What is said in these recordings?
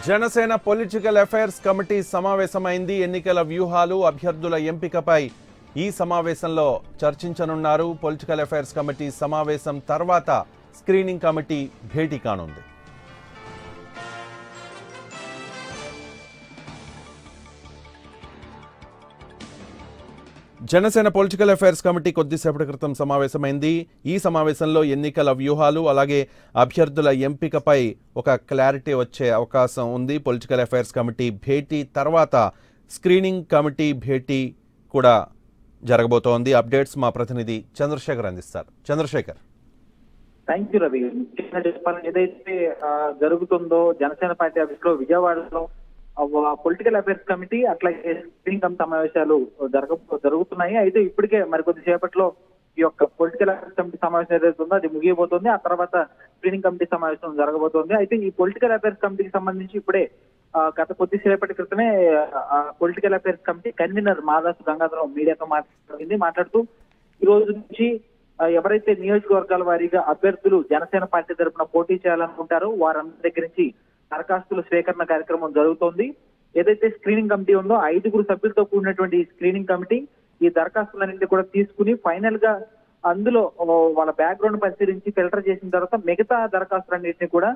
Janasena political affairs committee సమావేశమైంది. ఎన్నికల వ్యూహాలు, అభ్యర్థుల ఎంపికపై ఈ సమావేశంలో చర్చించనున్నారు. పొలిటికల్ అఫైర్స్ కమిటీ సమావేశం తర్వాత స్క్రీనింగ్ కమిటీ భేటీ కానుంది. జనసేన పొలిటికల్ అఫైర్స్ కమిటీ కొద్దిసేపటి క్రితం సమావేశమైంది. ఈ సమావేశంలో ఎన్నికల వ్యూహాలు అలాగే అభ్యర్థుల ఎంపికపై ఒక క్లారిటీ వచ్చే అవకాశం ఉంది. పొలిటికల్ అఫైర్స్ కమిటీ భేటీ తర్వాత స్క్రీనింగ్ కమిటీ భేటీ కూడా జరగబోతోంది. అప్డేట్స్ మా ప్రతినిధి చంద్రశేఖర్ అందిస్తారు. చంద్రశేఖర్. Thank you Ravi. చెప్పాలని ఏదైతే జరుగుతుందో జనసేన పార్టీ ఆఫీస్ లో విజయవాడలో పొలిటికల్ అఫైర్స్ కమిటీ అట్లాగే స్క్రీనింగ్ కమిటీ సమావేశాలు జరుగుతున్నాయి. అయితే ఇప్పటికే మరికొద్ది సేపట్లో ఈ యొక్క పొలిటికల్ అఫైర్స్ కమిటీ సమావేశం ఏదైతే ఉందో అది ముగియబోతోంది. ఆ తర్వాత స్క్రీనింగ్ కమిటీ సమావేశం జరగబోతోంది. అయితే ఈ పొలిటికల్ అఫైర్స్ కమిటీకి సంబంధించి ఇప్పుడే గత కొద్దిసేపటి క్రితమే political affairs committee convener Madasu Gangadharam మీడియాతో మాట్లాడుతూ ఈ రోజు నుంచి ఎవరైతే నియోజకవర్గాల వారీగా అభ్యర్థులు జనసేన పార్టీ తరఫున పోటీ చేయాలనుకుంటారో వారందరి దగ్గర నుంచి దరఖాస్తుల స్వీకరణ కార్యక్రమం జరుగుతోంది. ఏదైతే స్క్రీనింగ్ కమిటీ ఉందో 5 సభ్యులతో కూడినటువంటి ఈ స్క్రీనింగ్ కమిటీ ఈ దరఖాస్తులన్నింటినీ కూడా తీసుకుని ఫైనల్ గా అందులో వాళ్ళ బ్యాక్గ్రౌండ్ పరిశీలించి ఫిల్టర్ చేసిన తర్వాత మిగతా దరఖాస్తులన్నింటినీ కూడా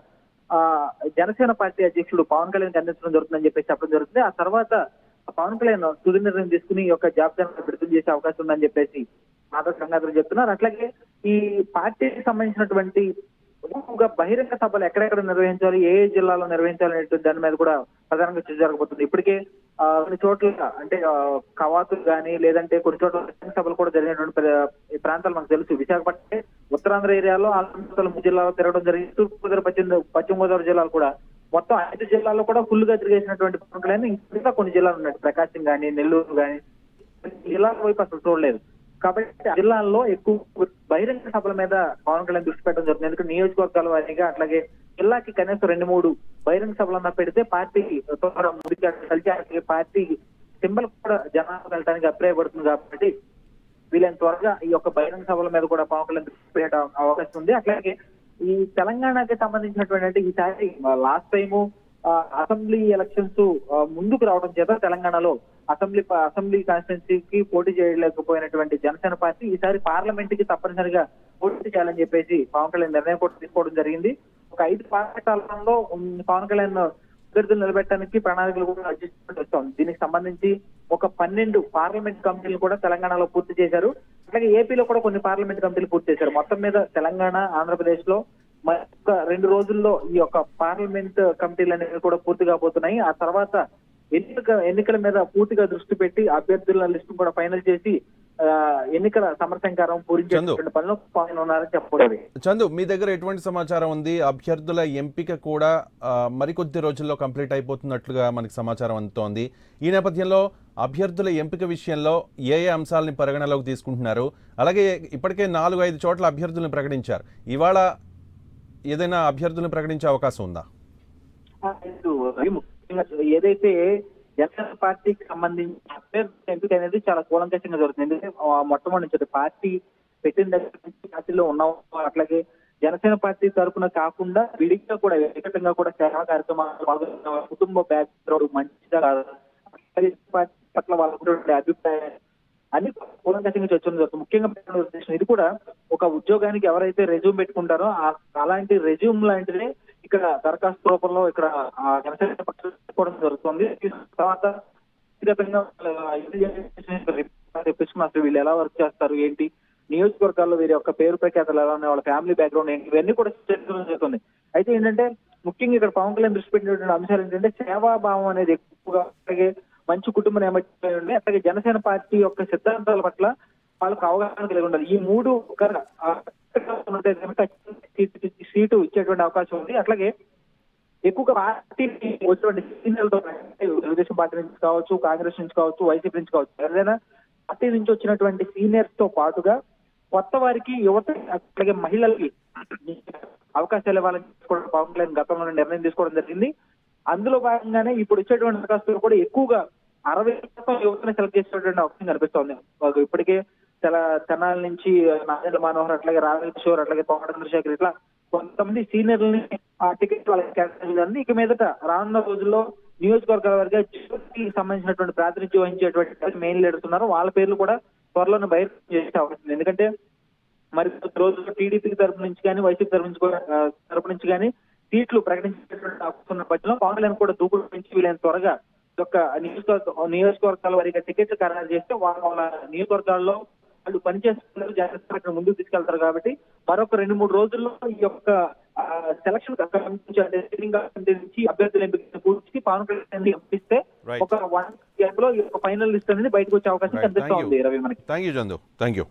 జనసేన పార్టీ అధ్యక్షుడు పవన్ కళ్యాణ్ అందించడం జరుగుతుందని చెప్పేసి చెప్పడం జరుగుతుంది. ఆ తర్వాత పవన్ కళ్యాణ్ తుది నిర్ణయం తీసుకుని ఈ యొక్క జాబితాను విడుదల చేసే అవకాశం ఉందని చెప్పేసి మాధవ్ సంగాధర్ చెప్తున్నారు. అట్లాగే ఈ పార్టీకి సంబంధించినటువంటి బహిరంగ సభలు ఎక్కడెక్కడ నిర్వహించాలి, ఏ జిల్లాలో నిర్వహించాలి అనే దాని మీద కూడా ప్రధానంగా చర్చ జరగబోతుంది. ఇప్పటికే కొన్ని చోట్ల అంటే కవాతులు కానీ లేదంటే కొన్ని చోట్ల బహిరంగ సభలు కూడా జరిగినటువంటి ప్రాంతాలు మనకు తెలుసు. విశాఖపట్నం ఉత్తరాంధ్ర ఏరియాలో ఆంధ్ర జిల్లాలో తిరగడం జరిగింది. తూర్పుగోదావరి పశ్చిమ గోదావరి జిల్లాలు కూడా మొత్తం 5 జిల్లాల్లో కూడా ఫుల్ గా తిరిగేసినటువంటి పవన్ కళ్యాణ్ ఇంకా కొన్ని జిల్లాలు ఉన్నాయి. ప్రకాశం కానీ నెల్లూరు కానీ జిల్లాల వైపు అసలు చూడలేదు. కాబట్టి జిల్లాల్లో ఎక్కువ బహిరంగ సభల మీద పవన్ కళ్యాణ్ దృష్టి పెట్టడం జరుగుతుంది. ఎందుకంటే నియోజకవర్గాల వారీగా అట్లాగే జిల్లాకి కనీసం 2-3 బహిరంగ సభలన్నా పెడితే పార్టీకి కలిసి పార్టీ సింబల్ కూడా జనాలకు వెళ్ళడానికి అభిప్రాయపడుతుంది. కాబట్టి వీళ్ళని త్వరగా ఈ యొక్క బహిరంగ సభల మీద కూడా పవన్ కళ్యాణ్ దృష్టి పెట్టే అవకాశం ఉంది. అట్లాగే ఈ తెలంగాణకి సంబంధించినటువంటి ఈసారి లాస్ట్ టైము అసెంబ్లీ ఎలక్షన్స్ ముందుకు రావడం చేత తెలంగాణలో అసెంబ్లీ కాన్స్టిట్యున్సీకి పోటీ చేయలేకపోయినటువంటి జనసేన పార్టీ ఈసారి పార్లమెంట్ కి తప్పనిసరిగా పోటీ చేయాలని చెప్పేసి పవన్ కళ్యాణ్ నిర్ణయం కూడా తీసుకోవడం జరిగింది. ఒక 5 పార్లమెంట్లో పవన్ కళ్యాణ్ అభ్యర్థులు నిలబెట్టడానికి ప్రణాళికలు కూడా అడ్జస్ట్మెంట్ వస్తుంది. దీనికి సంబంధించి ఒక 12 పార్లమెంట్ కమిటీలు కూడా తెలంగాణలో పూర్తి చేశారు. అట్లాగే ఏపీలో కూడా కొన్ని పార్లమెంట్ కమిటీలు పూర్తి చేశారు. మొత్తం మీద తెలంగాణ, ఆంధ్రప్రదేశ్ లో మరొక 2 రోజుల్లో ఈ యొక్క పార్లమెంట్ కమిటీలు అనేవి కూడా పూర్తి కాబోతున్నాయి. ఆ తర్వాత ఎన్నికల మీద పూర్తిగా దృష్టి పెట్టి అభ్యర్థుల లిస్టు కూడా ఫైనల్ చేసి ఎన్నికల సమర్థంకారం పూరించేటువంటి పనిలో ఉన్నారని చెప్పకూడదు. చందు, మీ దగ్గర ఎటువంటి సమాచారం ఉంది? అభ్యర్థుల ఎంపిక కూడా మరికొద్ది రోజుల్లో కంప్లీట్ అయిపోతున్నట్లుగా మనకి సమాచారం అందుతోంది. ఈ నేపథ్యంలో అభ్యర్థుల ఎంపిక విషయంలో ఏ అంశాలని పరిగణలోకి తీసుకుంటున్నారు? అలాగే ఇప్పటికే 4-5 చోట్ల అభ్యర్థులను ప్రకటించారు. ఇవాళ ఏదైనా అభ్యర్థులను ప్రకటించే అవకాశం ఉందా? ఏదైతే జనసేన పార్టీకి సంబంధించి అభ్యర్థుల ఎంపిక అనేది చాలా కూలంకషంగా జరుగుతుంది. ఎందుకంటే మొట్టమొదటి నుంచి పార్టీ పెట్టిన దగ్గర నుంచి పార్టీలో ఉన్న అట్లాగే జనసేన పార్టీ తరఫున కాకుండా విడిగా కూడా వ్యక్తిగతంగా కూడా సేవా కార్యక్రమాలు పాల్గొన్న కుటుంబ బ్యాక్గ్రౌండ్ మంచిగా పార్టీ పట్ల వాళ్ళ అభిప్రాయం అన్ని కూలంకషంగా చర్చలు జరుగుతుంది. ముఖ్యంగా ఇది కూడా ఒక ఉద్యోగానికి ఎవరైతే రెజ్యూమ్ పెట్టుకుంటారో అలాంటి రెజ్యూమ్ లాంటిదే ఇక్కడ దరఖాస్తు రూపంలో ఇక్కడ జనసేన పెట్టుకోవడం జరుగుతుంది. తర్వాత వ్యక్తిగతంగా తెప్పించుకున్న అసలు వీళ్ళు ఎలా వర్క్ చేస్తారు, ఏంటి, నియోజకవర్గాల్లో వీరి యొక్క పేరు ప్రఖ్యాతలు ఎలా ఉన్నాయి, వాళ్ళ ఫ్యామిలీ బ్యాక్గ్రౌండ్ ఏంటి, ఇవన్నీ కూడా చర్చలు జరుగుతుంది. అయితే ఏంటంటే ముఖ్యంగా ఇక్కడ పవన్ కళ్యాణ్ దృష్టి పెట్టినటువంటి అంశాలు ఏంటంటే సేవాభావం అనేది ఎక్కువగా, అలాగే మంచి కుటుంబ నేపథ్యం ఉండి అట్లాగే జనసేన పార్టీ యొక్క సిద్ధాంతాల పట్ల వాళ్ళకు అవగాహన కలిగి ఉండాలి. ఈ 3 సీటు ఇచ్చేటువంటి అవకాశం ఉంది. అట్లాగే ఎక్కువగా పార్టీ వచ్చినటువంటి సీనియర్లతో తెలుగుదేశం పార్టీ నుంచి కావచ్చు, కాంగ్రెస్ నుంచి కావచ్చు, వైసీపీ నుంచి కావచ్చు, ఏదైనా పార్టీ నుంచి వచ్చినటువంటి సీనియర్స్ తో పాటుగా కొత్త వారికి, యువత అట్లాగే మహిళలకి అవకాశాలు ఇవ్వాలని కూడా పవన్ కళ్యాణ్ గతంలో నిర్ణయం తీసుకోవడం జరిగింది. అందులో భాగంగానే ఇప్పుడు ఇచ్చేటువంటి దరఖాస్తులు కూడా ఎక్కువగా 60% యువతను సెలెక్ట్ చేసేటువంటి అవకాశం కనిపిస్తోంది. ఇప్పటికే తెనాలి నుంచి నారాయణ మనోహర్, అట్లాగే రాజేశ్వర్, అట్లాగే తోట చంద్రశేఖర్ ఇట్లా కొంతమంది సీనియర్లని ఆ టికెట్ వాళ్ళకి కేటాయించాలని, ఇక మీదట రానున్న రోజుల్లో నియోజకవర్గాల వారిగా కి సంబంధించినటువంటి ప్రాతినిధ్యం వహించేటువంటి మెయిన్ లీడర్స్ ఉన్నారు, వాళ్ళ పేర్లు కూడా త్వరలోనే బయట చేసే అవకాశం ఉంది. ఎందుకంటే మరి కొద్ది రోజుల్లో టీడీపీ తరపు నుంచి కానీ వైసీపీ తరపు నుంచి కానీ సీట్లు ప్రకటించేటువంటి అవకాశం ఉన్న పక్షంలో పవన్ కళ్యాణ్ కూడా దూకుడు పెంచి వీలైన త్వరగా యొక్క నియోజకవర్గాల వారిగా టికెట్లు ఖరారు చేస్తే వాళ్ళ నియోజకవర్గాల్లో వాళ్ళు పనిచేస్తున్నారు, జాగ్రత్తగా అక్కడ ముందుకు తీసుకెళ్తారు. కాబట్టి మరొక 2-3 రోజుల్లో ఈ యొక్క సెలక్షన్ కమిటీ నుంచి అభ్యర్థుల ఎంపిక పూర్తి పవన్ కళ్యాణ్ పంపిస్తే ఒక 1 గంటలో ఈ యొక్క ఫైనల్ లిస్ట్ అనేది బయటకు వచ్చే అవకాశం కనిపిస్తా ఉంది రవి మనకి. Thank you Chandu, thank you.